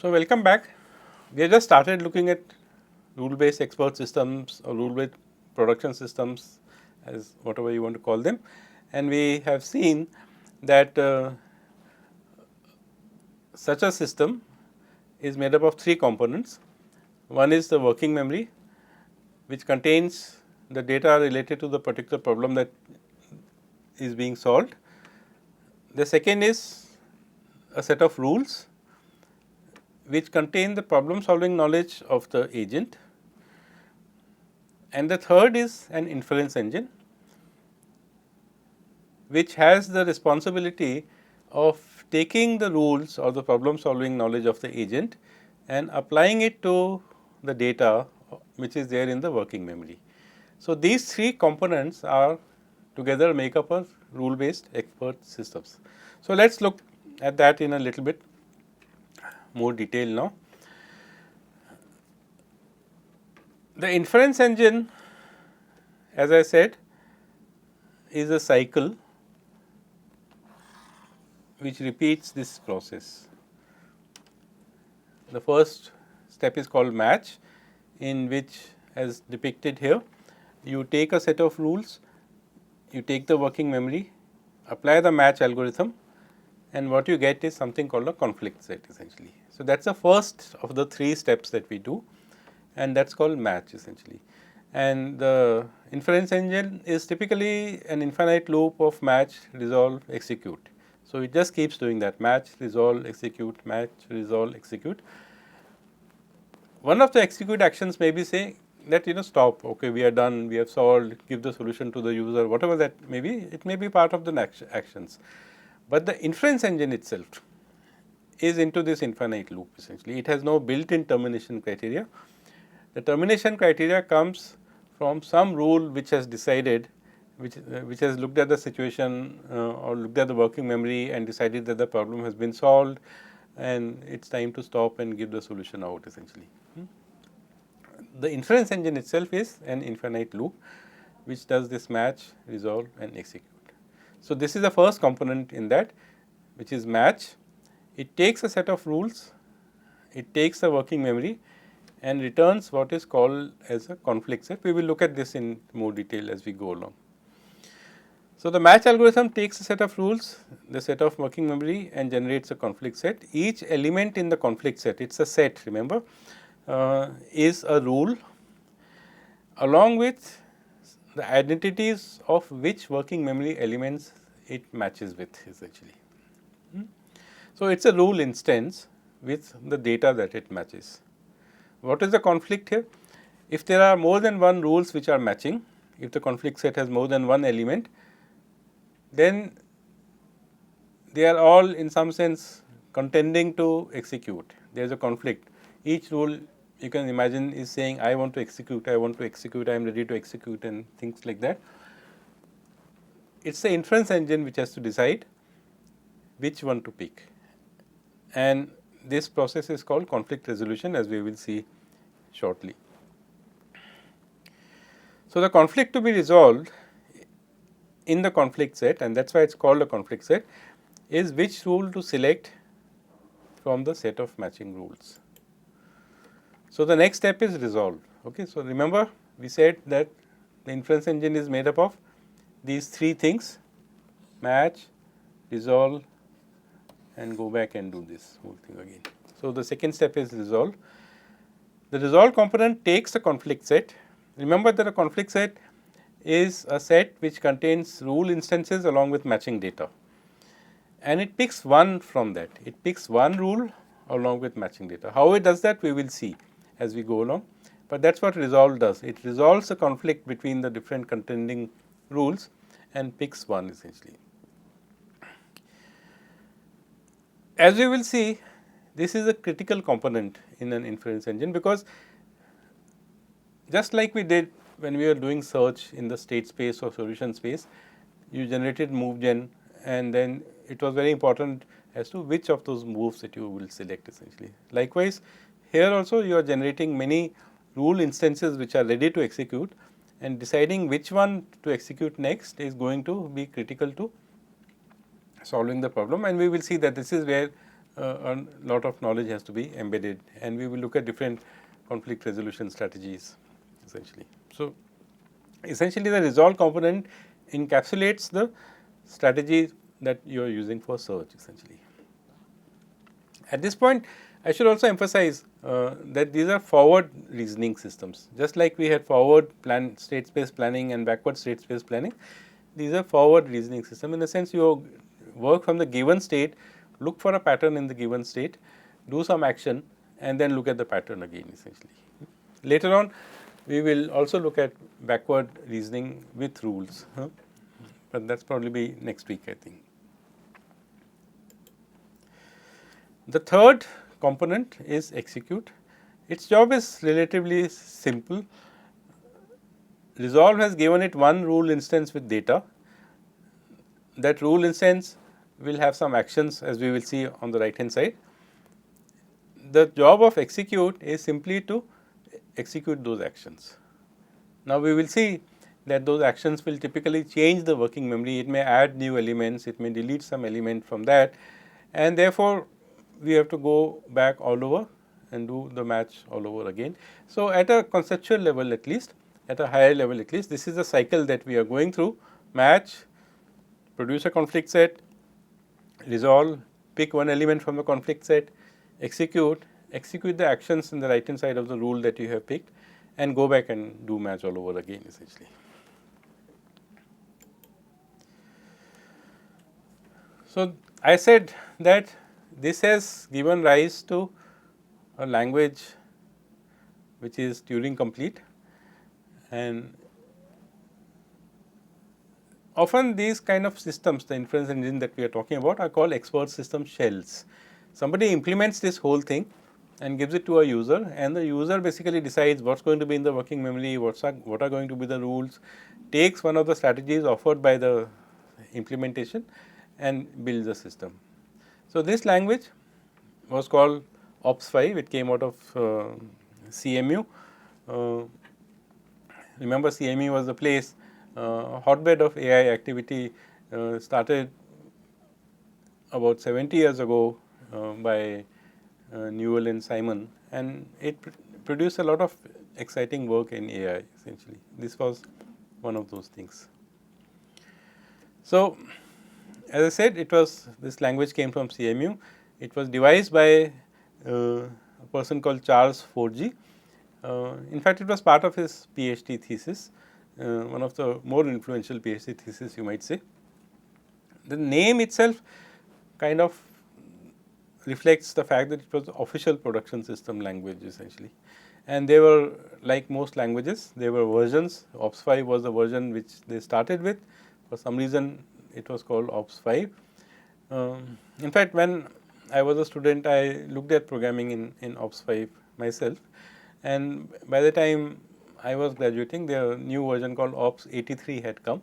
So, welcome back. We have just started looking at rule based expert systems or rule based production systems, as whatever you want to call them, and we have seen that such a system is made up of three components. One is the working memory, which contains the data related to the particular problem that is being solved. The second is a set of rules which contain the problem solving knowledge of the agent, and the third is an inference engine, which has the responsibility of taking the rules or the problem solving knowledge of the agent and applying it to the data which is there in the working memory. So, these three components are together make up a rule based expert systems. So, let us look at that in a little bit more detail now. The inference engine, as I said, is a cycle which repeats this process. The first step is called match, in which, as depicted here, you take a set of rules, you take the working memory, apply the match algorithm, and what you get is something called a conflict set essentially. So, that is the first of the three steps that we do, and that is called match essentially. And the inference engine is typically an infinite loop of match, resolve, execute. So, it just keeps doing that match, resolve, execute, match, resolve, execute. One of the execute actions may be say that stop, okay, we are done, we have solved, give the solution to the user, whatever that may be, it may be part of the actions. But the inference engine itself is into this infinite loop essentially. It has no built in termination criteria. The termination criteria comes from some rule which has decided, which has looked at the situation or looked at the working memory and decided that the problem has been solved and it is time to stop and give the solution out essentially. The inference engine itself is an infinite loop which does this match, resolve and execute. So, this is the first component in that, which is match. It takes a set of rules, it takes the working memory and returns what is called as a conflict set. We will look at this in more detail as we go along. So, the match algorithm takes a set of rules, the set of working memory and generates a conflict set. Each element in the conflict set, it is a set, remember, is a rule along with the identities of which working memory elements it matches with essentially. So, it is a rule instance with the data that it matches. What is the conflict here? If there are more than one rules which are matching, if the conflict set has more than one element, then they are all in some sense contending to execute. There is a conflict. Each rule you can imagine is saying I want to execute, I want to execute, I am ready to execute and things like that. It is the inference engine which has to decide which one to pick, and this process is called conflict resolution, as we will see shortly. So, the conflict to be resolved in the conflict set, and that is why it is called a conflict set, is which rule to select from the set of matching rules. So, the next step is resolve. Okay. So, remember we said that the inference engine is made up of these three things: match, resolve and go back and do this whole thing again. So, the second step is resolve. The resolve component takes the conflict set. Remember that a conflict set is a set which contains rule instances along with matching data, and it picks one from that. It picks one rule along with matching data. How it does that we will see as we go along, but that is what resolve does. It resolves the conflict between the different contending rules and picks one essentially. As we will see, this is a critical component in an inference engine, because just like we did when we were doing search in the state space or solution space, you generated move gen, and then it was very important as to which of those moves that you will select essentially. Likewise, here also you are generating many rule instances which are ready to execute, and deciding which one to execute next is going to be critical to solving the problem, and we will see that this is where a lot of knowledge has to be embedded, and we will look at different conflict resolution strategies essentially. So, essentially the resolve component encapsulates the strategy that you are using for search essentially. At this point, I should also emphasize that these are forward reasoning systems. Just like we had forward state space planning and backward state space planning, these are forward reasoning system. In the sense, you work from the given state, look for a pattern in the given state, do some action, and then look at the pattern again essentially. Later on, we will also look at backward reasoning with rules, but that is probably be next week, I think. The third component is execute. Its job is relatively simple. Resolve has given it one rule instance with data. That rule instance will have some actions, as we will see on the right hand side. The job of execute is simply to execute those actions. Now, we will see that those actions will typically change the working memory. It may add new elements, it may delete some element from that, and therefore, we have to go back all over and do the match all over again. So, at a conceptual level at least, at a higher level at least, this is the cycle that we are going through: match, produce a conflict set, resolve, pick one element from the conflict set, execute the actions in the right hand side of the rule that you have picked, and go back and do match all over again essentially. So, I said that this has given rise to a language which is Turing complete, and often these kind of systems, the inference engine that we are talking about, are called expert system shells. Somebody implements this whole thing and gives it to a user, and the user basically decides what is going to be in the working memory, what are going to be the rules, takes one of the strategies offered by the implementation and builds a system. So, this language was called OPS5, it came out of CMU. Remember, CMU was the place, hotbed of AI activity, started about 70 years ago by Newell and Simon, and it produced a lot of exciting work in AI essentially. This was one of those things. So, as I said, this language came from CMU. It was devised by a person called Charles Forgy. In fact, it was part of his PhD thesis, one of the more influential PhD thesis you might say. The name itself kind of reflects the fact that it was the official production system language essentially. And they were, like most languages, there were versions. OPS5 was the version which they started with. For some reason, it was called OPS5. In fact, when I was a student, I looked at programming in OPS5 myself, and by the time I was graduating, the new version called OPS83 had come.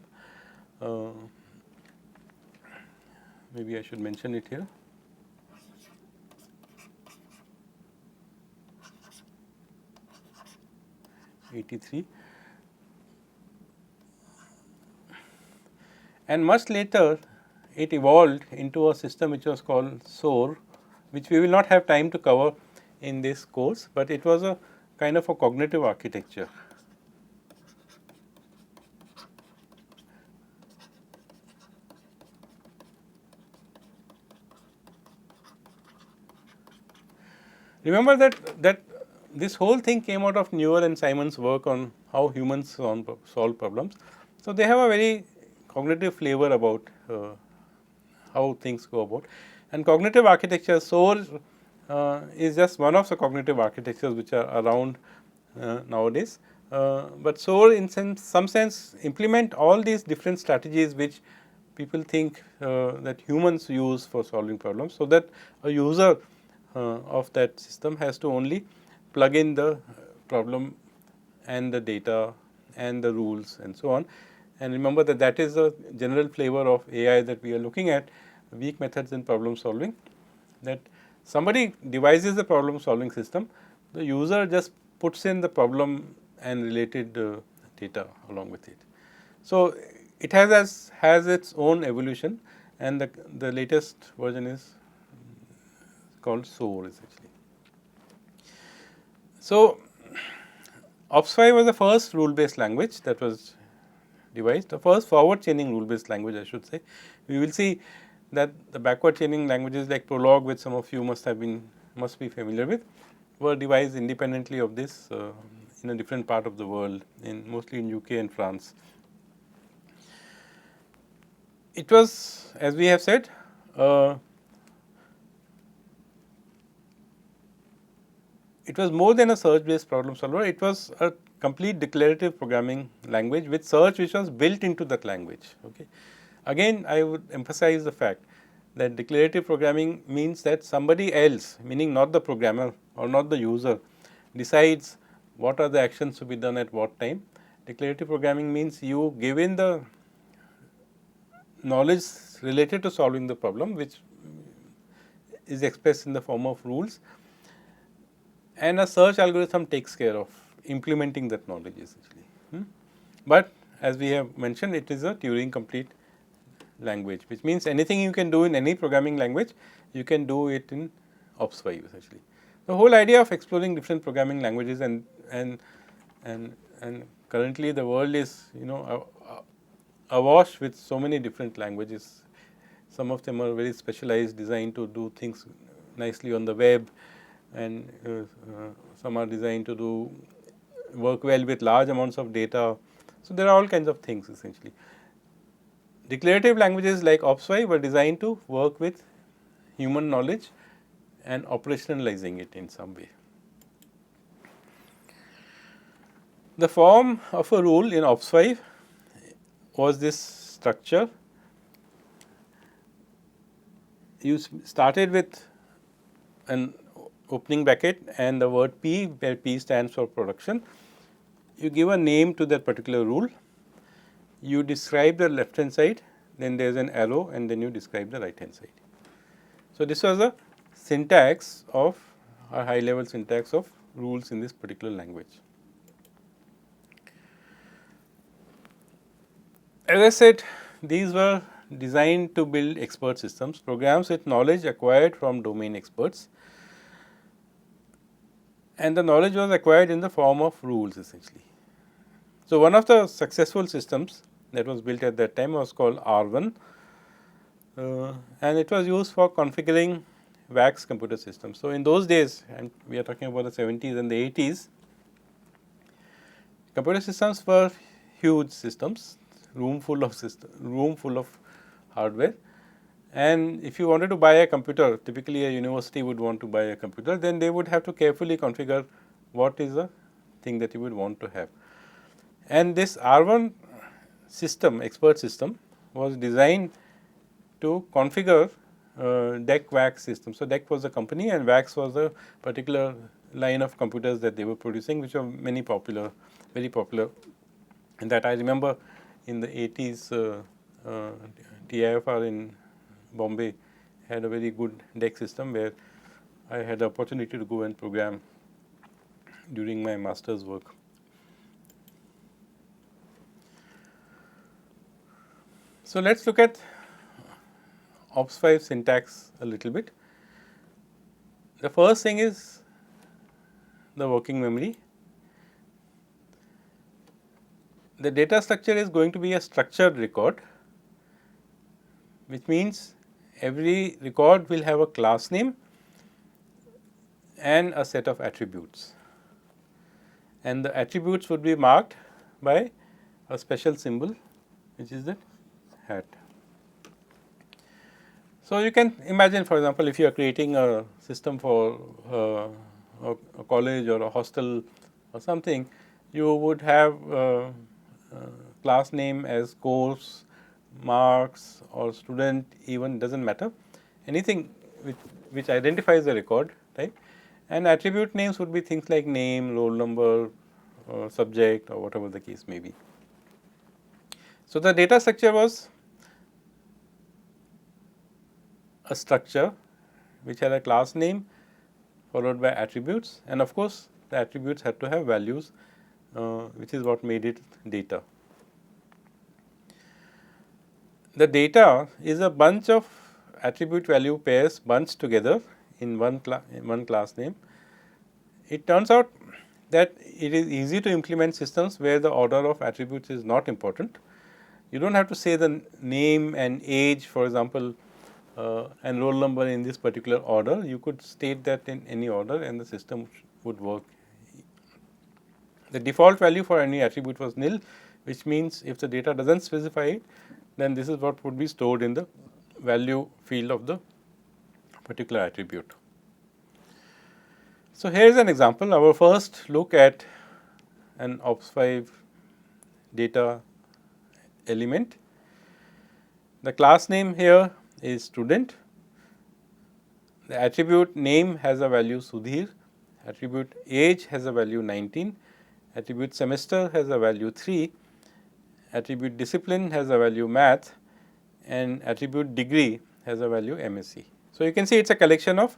Maybe I should mention it here. '83, and much later it evolved into a system which was called SOAR, which we will not have time to cover in this course, but it was a kind of a cognitive architecture. Remember that this whole thing came out of Newell and Simon's work on how humans solve problems. So, they have a very cognitive flavor about how things go about, and cognitive architecture, SOAR is just one of the cognitive architectures which are around nowadays. But SOAR in some sense implement all these different strategies which people think that humans use for solving problems, so that a user of that system has to only plug in the problem and the data and the rules and so on. And remember that is the general flavor of AI that we are looking at, weak methods in problem solving, that somebody devises the problem solving system, the user just puts in the problem and related data along with it. So, it has its own evolution, and the latest version is called SOAR essentially. So, OPS5 was the first rule based language that was devised, the first forward chaining rule based language I should say. We will see that the backward chaining languages like Prolog, which some of you must be familiar with, were devised independently of this in a different part of the world, mostly in UK and France. It was, as we have said, it was more than a search based problem solver. It was a complete declarative programming language with search which was built into that language. Okay. Again, I would emphasize the fact that declarative programming means that somebody else, meaning not the programmer or not the user, decides what are the actions to be done at what time. Declarative programming means you give in the knowledge related to solving the problem, which is expressed in the form of rules, and a search algorithm takes care of implementing that knowledge essentially. But as we have mentioned, it is a Turing complete language, which means anything you can do in any programming language, you can do it in OPS5 essentially. The whole idea of exploring different programming languages and currently the world is awash with so many different languages. Some of them are very specialized, designed to do things nicely on the web, and some are designed to work well with large amounts of data. So, there are all kinds of things essentially. Declarative languages like OPS5 were designed to work with human knowledge and operationalizing it in some way. The form of a rule in OPS5 was this structure. You started with an opening bracket and the word P, where P stands for production. You give a name to that particular rule. You describe the left hand side, then there is an arrow, and then you describe the right hand side. So, this was a syntax of a high level syntax of rules in this particular language. As I said, these were designed to build expert systems, programs with knowledge acquired from domain experts, and the knowledge was acquired in the form of rules essentially. So, one of the successful systems that was built at that time was called R1, and it was used for configuring VAX computer systems. So, in those days, and we are talking about the 70s and the 80s, computer systems were huge systems, room full of hardware, and if you wanted to buy a computer, typically a university would want to buy a computer, then they would have to carefully configure what is the thing that you would want to have. And this R1 system, expert system, was designed to configure DEC VAX system. So, DEC was the company and VAX was a particular line of computers that they were producing, which were very popular. And that I remember in the 80s, TIFR in Bombay had a very good DEC system where I had the opportunity to go and program during my master's work. So, let us look at OPS5 syntax a little bit. The first thing is the working memory. The data structure is going to be a structured record, which means every record will have a class name and a set of attributes, and the attributes would be marked by a special symbol, which is the hat. So, you can imagine, for example, if you are creating a system for a college or a hostel or something, you would have class name as course, marks or student, even does not matter, anything which identifies the record type, and attribute names would be things like name, roll number, subject, or whatever the case may be. So, the data structure was a structure which had a class name followed by attributes, and of course, the attributes had to have values, which is what made it data. The data is a bunch of attribute value pairs bunched together in one class name. It turns out that it is easy to implement systems where the order of attributes is not important. You do not have to say the name and age, for example, and roll number in this particular order. You could state that in any order and the system would work. The default value for any attribute was nil, which means if the data does not specify it, then this is what would be stored in the value field of the particular attribute. So, here is an example. Our first look at an OPS5 data element. The class name here is student. The attribute name has a value Sudhir. Attribute age has a value 19. Attribute semester has a value 3. Attribute discipline has a value math, and attribute degree has a value MSc. So, you can see it is a collection of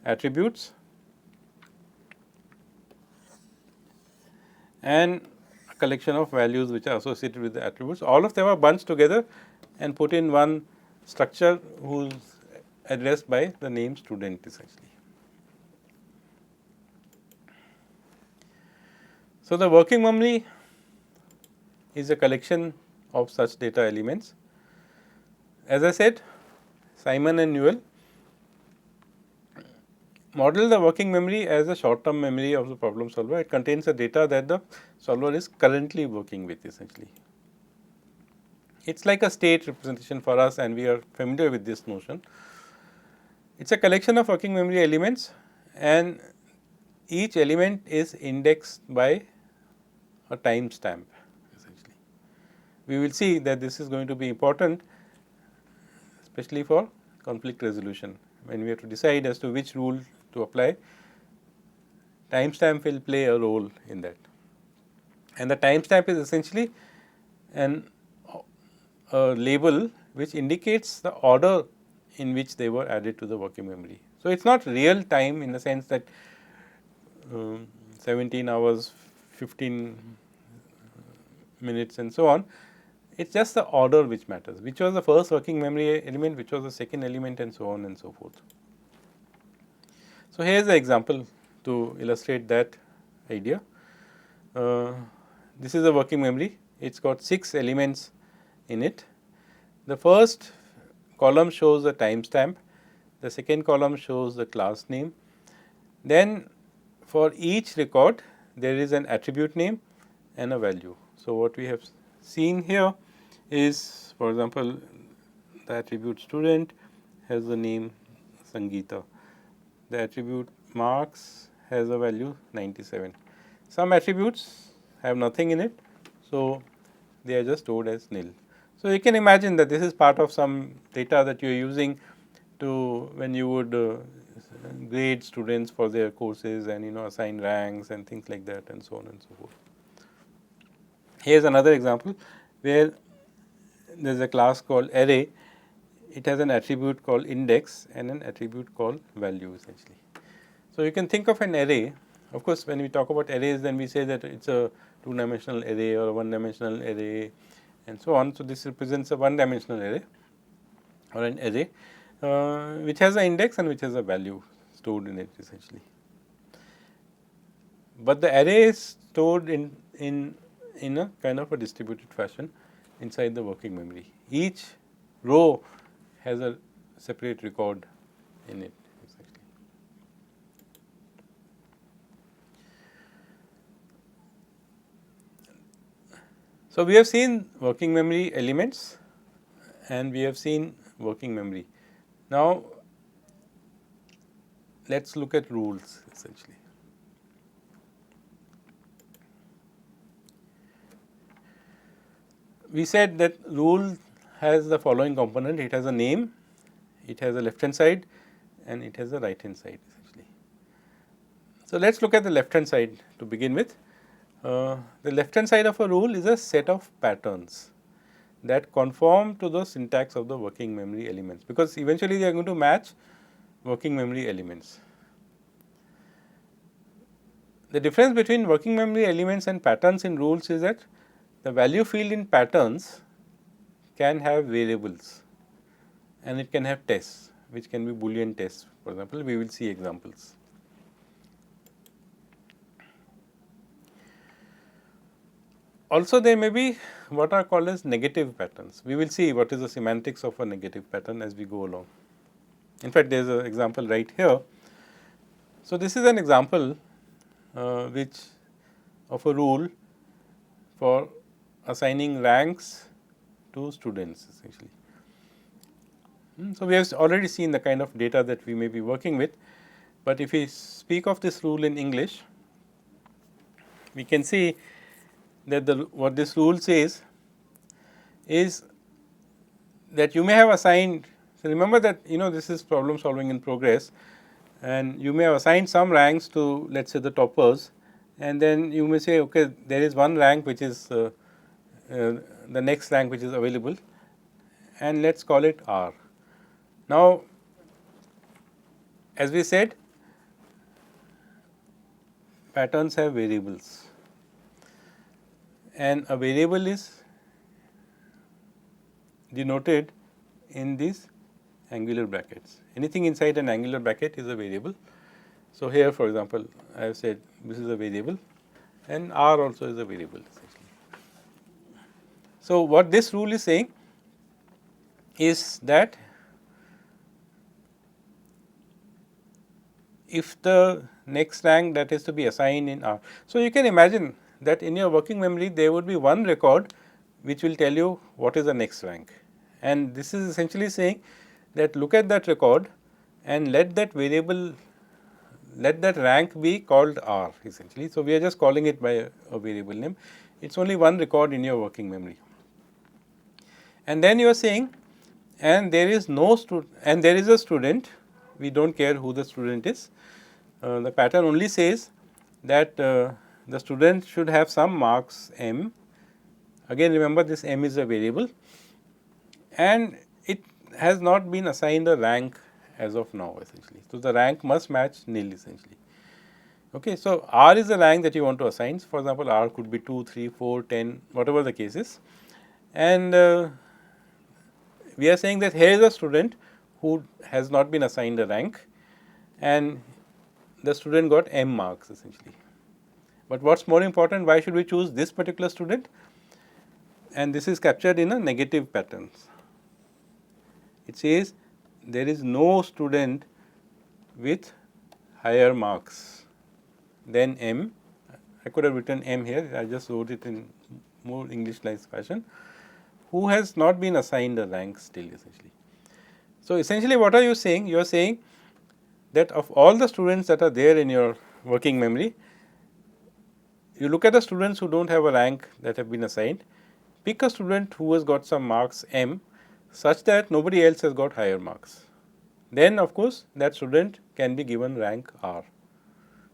attributes and a collection of values which are associated with the attributes. All of them are bunched together and put in one structure whose addressed by the name student essentially. So, the working memory is a collection of such data elements. As I said, Simon and Newell model the working memory as a short term memory of the problem solver. It contains the data that the solver is currently working with essentially. It is like a state representation for us, and we are familiar with this notion. It is a collection of working memory elements, and each element is indexed by a timestamp essentially. We will see that this is going to be important, especially for conflict resolution. When we have to decide as to which rule to apply, timestamp will play a role in that. And the timestamp is essentially a label which indicates the order in which they were added to the working memory. So, it is not real time in the sense that 17 hours, 15 minutes and so on. It is just the order which matters, which was the first working memory element, which was the second element, and so on and so forth. So, here is the example to illustrate that idea. This is a working memory. It has got 6 elements in it. The first column shows the timestamp, the second column shows the class name. Then for each record there is an attribute name and a value. So, what we have seen here is, for example, the attribute student has the name Sangeeta, the attribute marks has a value 97. Some attributes have nothing in it, so they are just stored as nil. So, you can imagine that this is part of some data that you are using to when you would grade students for their courses and assign ranks and things like that and so on and so forth. Here is another example where there is a class called array. It has an attribute called index and an attribute called value essentially. So, you can think of an array. Of course, when we talk about arrays, then we say that it is a 2-dimensional array or a 1-dimensional array and so on. So, this represents a 1-dimensional array or an array which has an index and which has a value stored in it essentially. But the array is stored in a kind of a distributed fashion inside the working memory. Each row has a separate record in it essentially. So, we have seen working memory elements and we have seen working memory. Now, let us look at rules essentially. We said that rule has the following component: it has a name, it has a left hand side and it has a right hand side essentially. So, let us look at the left hand side to begin with. The left hand side of a rule is a set of patterns that conform to the syntax of the working memory elements, because eventually they are going to match working memory elements. The difference between working memory elements and patterns in rules is that the value field in patterns can have variables and it can have tests. which can be Boolean tests, for example. We will see examples. Also, there may be what are called as negative patterns. We will see what is the semantics of a negative pattern as we go along. In fact, there is an example right here. So, this is an example which of a rule for assigning ranks to students essentially. So, we have already seen the kind of data that we may be working with, but if we speak of this rule in English, we can see that what this rule says is that you may have assigned. So, remember that this is problem solving in progress, and you may have assigned some ranks to, let us say, the toppers, and then you may say, okay, there is one rank which is the next rank which is available, and let us call it R. Now, as we said, patterns have variables, and a variable is denoted in these angular brackets. Anything inside an angular bracket is a variable. So, here for example, I have said this is a variable and R also is a variable essentially. So, what this rule is saying is that if the next rank that is to be assigned in R. So, you can imagine that in your working memory there would be one record which will tell you what is the next rank, and this is essentially saying that look at that record and let that variable, let that rank be called R essentially. So, we are just calling it by a variable name. It is only one record in your working memory, and then you are saying, and there is no student, and there is a student, we do not care who the student is. The pattern only says that the student should have some marks m. Again, remember this m is a variable, and it has not been assigned a rank as of now essentially. So, the rank must match nil essentially. Okay. So, R is the rank that you want to assign. For example, R could be 2, 3, 4, 10, whatever the case is, and we are saying that here is a student who has not been assigned a rank, and the student got m marks essentially. But what is more important, why should we choose this particular student? And this is captured in a negative pattern. It says there is no student with higher marks than m. I could have written m here, I just wrote it in more English-like fashion, who has not been assigned a rank still essentially. So, essentially what are you saying? You are saying that of all the students that are there in your working memory, you look at the students who do not have a rank that have been assigned, pick a student who has got some marks m such that nobody else has got higher marks. Then of course, that student can be given rank R.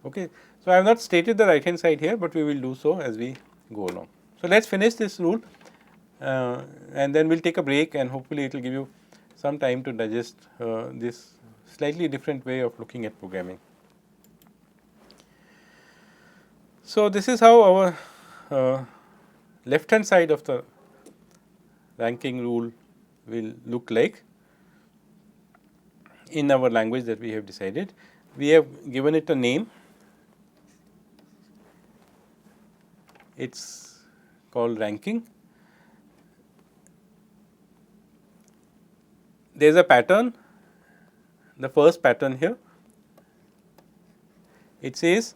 Okay. So, I have not stated the right hand side here, but we will do so as we go along. So, let us finish this rule and then we will take a break, and hopefully it will give you some time to digest this slightly different way of looking at programming. So, this is how our left hand side of the ranking rule will look like in our language that we have decided. We have given it a name, it is called ranking. There is a pattern, the first pattern here, it says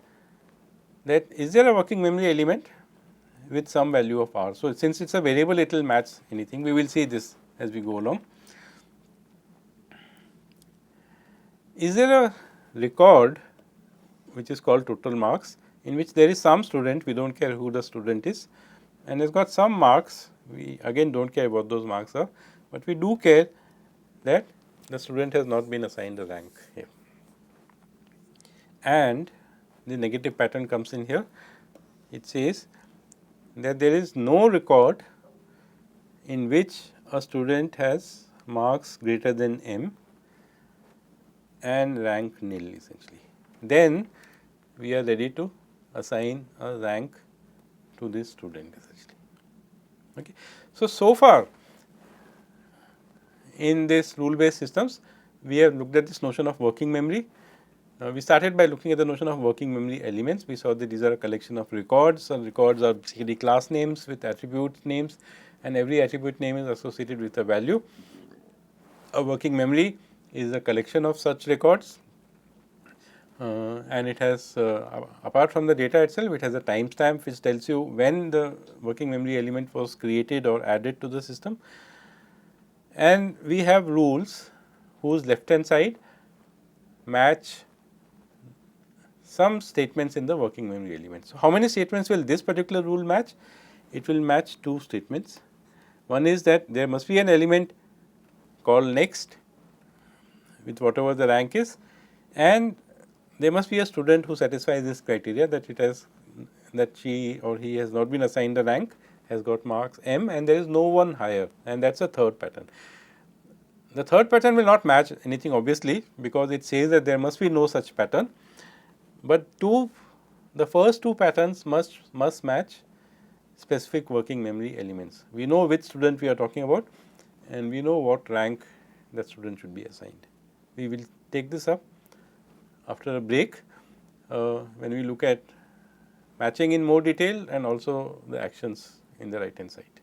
that is there a working memory element with some value of R. So, since it is a variable, it will match anything. We will see this as we go along. Is there a record which is called total marks, in which there is some student, we do not care who the student is, and has got some marks, we again do not care what those marks are, but we do care that the student has not been assigned a rank here. And the negative pattern comes in here, it says that there is no record in which a student has marks greater than m and rank nil essentially. Then we are ready to assign a rank to this student essentially. Okay. So, so far in this rule based systems, we have looked at this notion of working memory. We started by looking at the notion of working memory elements. We saw that these are a collection of records, and records are basically class names with attribute names, and every attribute name is associated with a value. A working memory is a collection of such records, and it has apart from the data itself, it has a timestamp which tells you when the working memory element was created or added to the system. And we have rules whose left hand side match some statements in the working memory element. So, how many statements will this particular rule match? It will match 2 statements. One is that there must be an element called next with whatever the rank is, and there must be a student who satisfies this criteria, that it has, that she or he has not been assigned a rank, has got marks M, and there is no one higher, and that is a third pattern. The third pattern will not match anything obviously, because it says that there must be no such pattern, but the first 2 patterns must match specific working memory elements. We know which student we are talking about, and we know what rank that student should be assigned. We will take this up after a break, when we look at matching in more detail and also the actions in the right hand side.